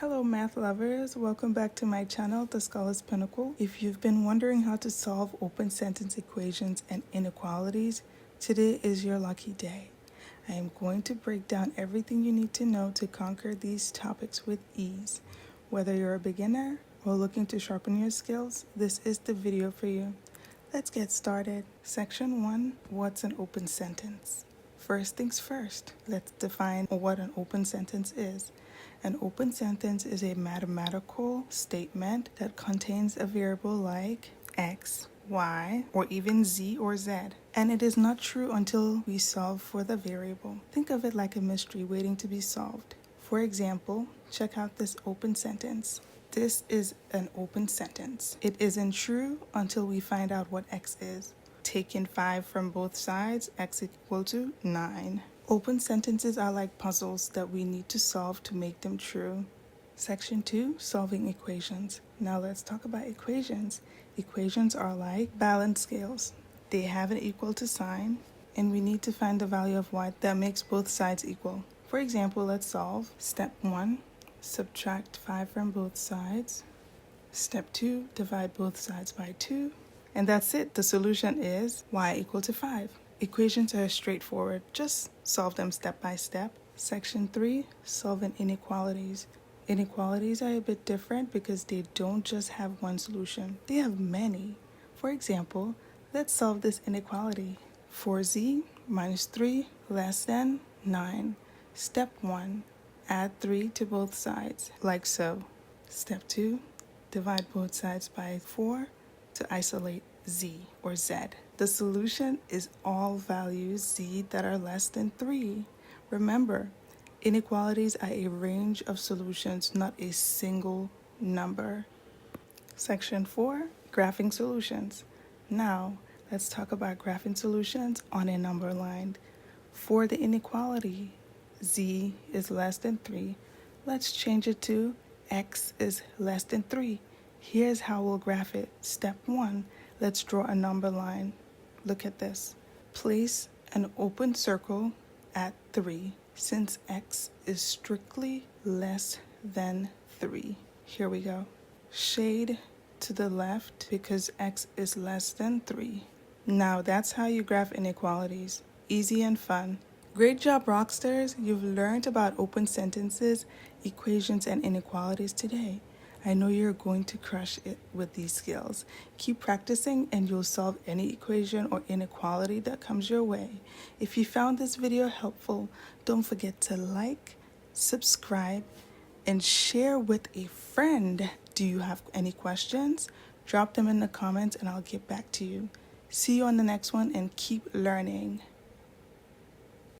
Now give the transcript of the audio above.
Hello math lovers, welcome back to my channel, The Scholar's Pinnacle. If you've been wondering how to solve open sentence equations and inequalities, today is your lucky day. I am going to break down everything you need to know to conquer these topics with ease. Whether you're a beginner or looking to sharpen your skills, this is the video for you. Let's get started. Section 1, what's an open sentence? First things first, let's define what an open sentence is. An open sentence is a mathematical statement that contains a variable like x, y, or even z or z, and it is not true until we solve for the variable. Think of it like a mystery waiting to be solved. For example, check out this open sentence. This is an open sentence. It isn't true until we find out what x is. Taking 5 from both sides, x equal to 9. Open sentences are like puzzles that we need to solve to make them true. Section 2, solving equations. Now let's talk about equations. Equations are like balance scales. They have an equal to sign, and we need to find the value of y that makes both sides equal. For example, let's solve. Step 1, subtract 5 from both sides. Step 2, divide both sides by 2. And that's it. The solution is y equal to 5. Equations are straightforward. Just solve them step by step. Section 3, solving inequalities. Inequalities are a bit different because they don't just have one solution. They have many. For example, let's solve this inequality. 4z minus 3 less than 9. Step 1, add 3 to both sides, like so. Step 2, divide both sides by 4 to isolate z or z. The solution is all values z that are less than 3. Remember, inequalities are a range of solutions, not a single number. Section 4, graphing solutions. Now, let's talk about graphing solutions on a number line. For the inequality, z is less than 3. Let's change it to x is less than 3. Here's how we'll graph it. Step 1, let's draw a number line. Look at this. Place an open circle at 3 since x is strictly less than 3. Here we go. Shade to the left because x is less than 3. Now that's how you graph inequalities. Easy and fun. Great job, Rockstars. You've learned about open sentences, equations, and inequalities today. I know you're going to crush it with these skills. Keep practicing and you'll solve any equation or inequality that comes your way. If you found this video helpful, don't forget to like, subscribe, and share with a friend. Do you have any questions? Drop them in the comments and I'll get back to you. See you on the next one and keep learning.